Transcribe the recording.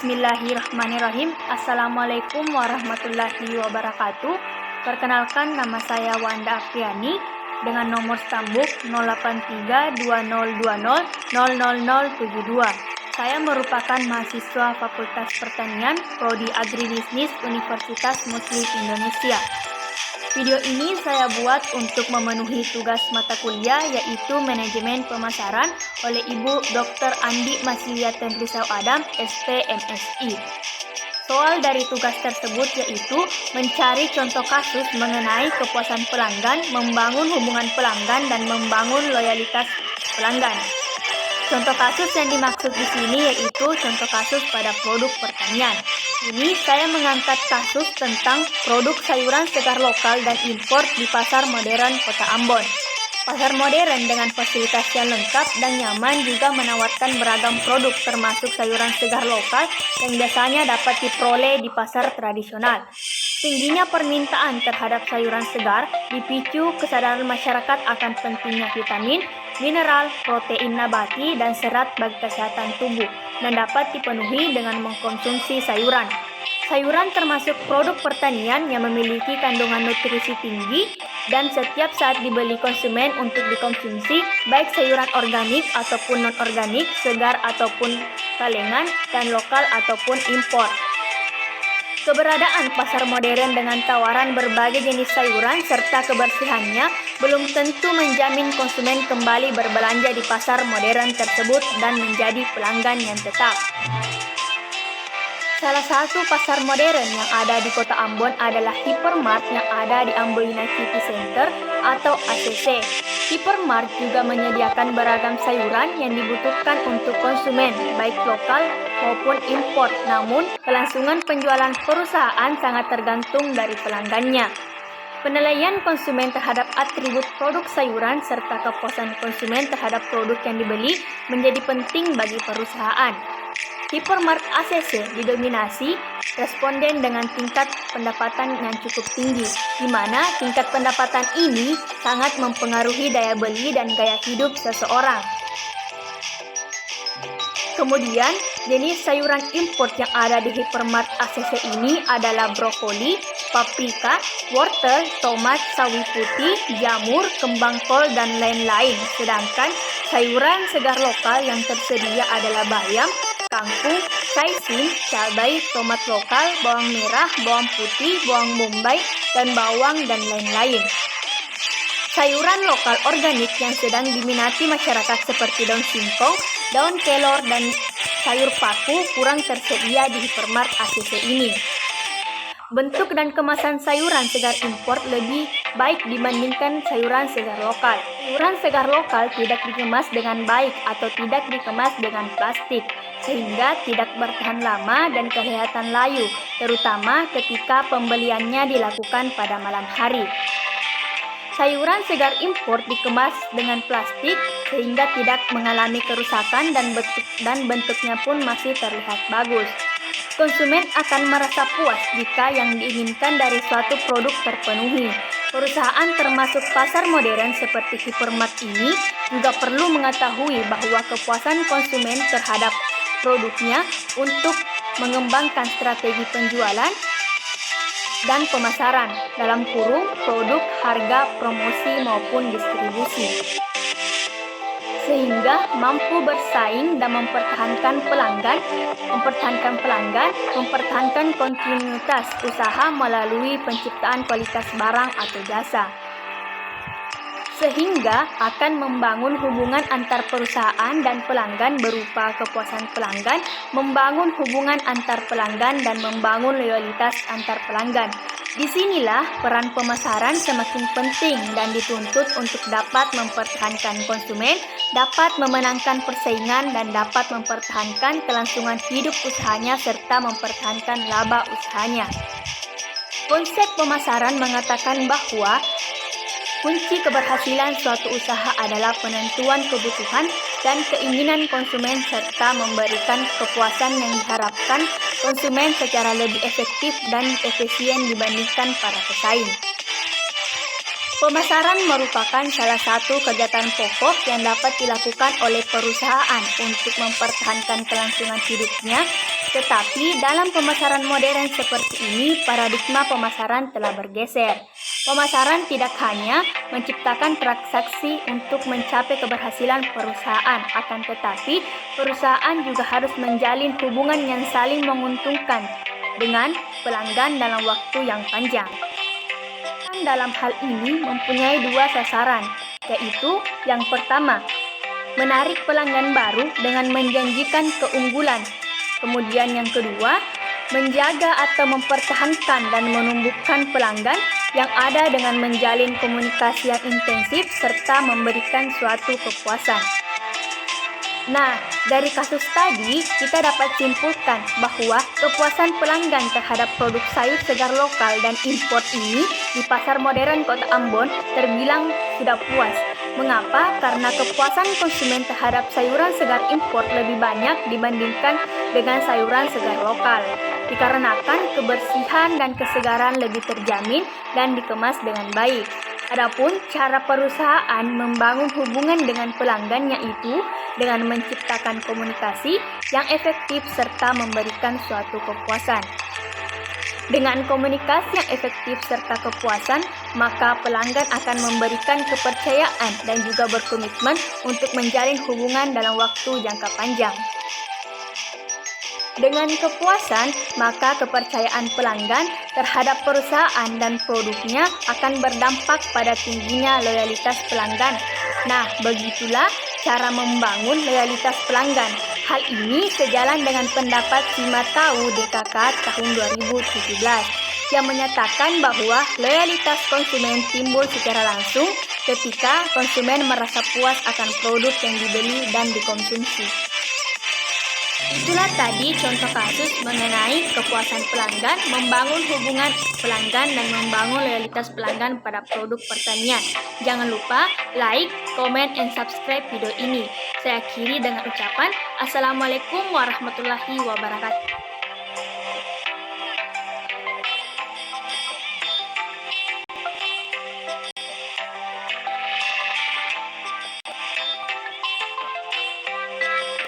Bismillahirrahmanirrahim. Assalamualaikum warahmatullahi wabarakatuh. Perkenalkan, nama saya Wanda Afriani dengan nomor stambuk 083202000072. Saya merupakan mahasiswa Fakultas Pertanian Prodi Agribisnis Universitas Muslim Indonesia. Video ini saya buat untuk memenuhi tugas mata kuliah yaitu Manajemen Pemasaran oleh Ibu Dr. Andi Masilia Tendrisau Adam, SP MSI. Soal dari tugas tersebut yaitu mencari contoh kasus mengenai kepuasan pelanggan, membangun hubungan pelanggan, dan membangun loyalitas pelanggan. Contoh kasus yang dimaksud di sini yaitu contoh kasus pada produk pertanian. Ini saya mengangkat kasus tentang produk sayuran segar lokal dan impor di pasar modern Kota Ambon. Pasar modern dengan fasilitas yang lengkap dan nyaman juga menawarkan beragam produk termasuk sayuran segar lokal yang biasanya dapat diperoleh di pasar tradisional. Tingginya permintaan terhadap sayuran segar dipicu kesadaran masyarakat akan pentingnya vitamin, mineral, protein nabati, dan serat bagi kesehatan tubuh dan dapat dipenuhi dengan mengkonsumsi sayuran. Sayuran termasuk produk pertanian yang memiliki kandungan nutrisi tinggi dan setiap saat dibeli konsumen untuk dikonsumsi, baik sayuran organik ataupun non-organik, segar ataupun kalengan, dan lokal ataupun impor. Keberadaan pasar modern dengan tawaran berbagai jenis sayuran serta kebersihannya belum tentu menjamin konsumen kembali berbelanja di pasar modern tersebut dan menjadi pelanggan yang tetap. Salah satu pasar modern yang ada di Kota Ambon adalah Hypermart yang ada di Amboina City Center atau ACC. Hypermart juga menyediakan beragam sayuran yang dibutuhkan untuk konsumen, baik lokal maupun impor. Namun, kelangsungan penjualan perusahaan sangat tergantung dari pelanggannya. Penilaian konsumen terhadap atribut produk sayuran serta kepuasan konsumen terhadap produk yang dibeli menjadi penting bagi perusahaan. Hypermart ACC didominasi responden dengan tingkat pendapatan yang cukup tinggi, di mana tingkat pendapatan ini sangat mempengaruhi daya beli dan gaya hidup seseorang. Kemudian, jenis sayuran impor yang ada di Hypermart ACC ini adalah brokoli, paprika, wortel, tomat, sawi putih, jamur, kembang kol, dan lain-lain. Sedangkan sayuran segar lokal yang tersedia adalah bayam, kangkung, saisin, cabai, tomat lokal, bawang merah, bawang putih, bawang bombay, dan bawang, dan lain-lain. Sayuran lokal organik yang sedang diminati masyarakat seperti daun singkong, daun kelor, dan sayur paku kurang tersedia di Hypermart ACC ini. Bentuk dan kemasan sayuran segar impor lebih baik dibandingkan sayuran segar lokal. Sayuran segar lokal tidak dikemas dengan baik atau tidak dikemas dengan plastik, sehingga tidak bertahan lama dan kelihatan layu, terutama ketika pembeliannya dilakukan pada malam hari. Sayuran segar impor dikemas dengan plastik sehingga tidak mengalami kerusakan dan bentuknya pun masih terlihat bagus. Konsumen akan merasa puas jika yang diinginkan dari suatu produk terpenuhi. Perusahaan termasuk pasar modern seperti Hypermart ini juga perlu mengetahui bahwa kepuasan konsumen terhadap produknya untuk mengembangkan strategi penjualan dan pemasaran dalam kurung produk, harga, promosi maupun distribusi, sehingga mampu bersaing dan mempertahankan pelanggan, mempertahankan kontinuitas usaha melalui penciptaan kualitas barang atau jasa, sehingga akan membangun hubungan antar perusahaan dan pelanggan berupa kepuasan pelanggan, membangun hubungan antar pelanggan, dan membangun loyalitas antar pelanggan. Disinilah peran pemasaran semakin penting dan dituntut untuk dapat mempertahankan konsumen, dapat memenangkan persaingan, dan dapat mempertahankan kelangsungan hidup usahanya serta mempertahankan laba usahanya. Konsep pemasaran mengatakan bahwa kunci keberhasilan suatu usaha adalah penentuan kebutuhan dan keinginan konsumen serta memberikan kepuasan yang diharapkan konsumen secara lebih efektif dan efisien dibandingkan para pesaing. Pemasaran merupakan salah satu kegiatan pokok yang dapat dilakukan oleh perusahaan untuk mempertahankan kelangsungan hidupnya Tetapi dalam pemasaran modern seperti ini, paradigma pemasaran telah bergeser. Pemasaran tidak hanya menciptakan transaksi untuk mencapai keberhasilan perusahaan, akan tetapi perusahaan juga harus menjalin hubungan yang saling menguntungkan dengan pelanggan dalam waktu yang panjang. Dalam hal ini mempunyai dua sasaran, yaitu yang pertama, menarik pelanggan baru dengan menjanjikan keunggulan. Kemudian yang kedua, menjaga atau mempertahankan dan menumbuhkan pelanggan yang ada dengan menjalin komunikasi yang intensif serta memberikan suatu kepuasan. Nah, dari kasus tadi, kita dapat simpulkan bahwa kepuasan pelanggan terhadap produk sayur segar lokal dan impor ini di pasar modern Kota Ambon terbilang sudah puas. Mengapa? Karena kepuasan konsumen terhadap sayuran segar impor lebih banyak dibandingkan dengan sayuran segar lokal. Dikarenakan kebersihan dan kesegaran lebih terjamin dan dikemas dengan baik. Adapun cara perusahaan membangun hubungan dengan pelanggan yaitu dengan menciptakan komunikasi yang efektif serta memberikan suatu kepuasan. Dengan komunikasi yang efektif serta kepuasan, maka pelanggan akan memberikan kepercayaan dan juga berkomitmen untuk menjalin hubungan dalam waktu jangka panjang. Dengan kepuasan, maka kepercayaan pelanggan terhadap perusahaan dan produknya akan berdampak pada tingginya loyalitas pelanggan. Nah, begitulah cara membangun loyalitas pelanggan. Hal ini sejalan dengan pendapat Simatau DKK tahun 2017 yang menyatakan bahwa loyalitas konsumen timbul secara langsung ketika konsumen merasa puas akan produk yang dibeli dan dikonsumsi. Itulah tadi contoh kasus mengenai kepuasan pelanggan, membangun hubungan pelanggan, dan membangun loyalitas pelanggan pada produk pertanian. Jangan lupa like, comment, and subscribe video ini. Saya akhiri dengan ucapan Assalamualaikum warahmatullahi wabarakatuh.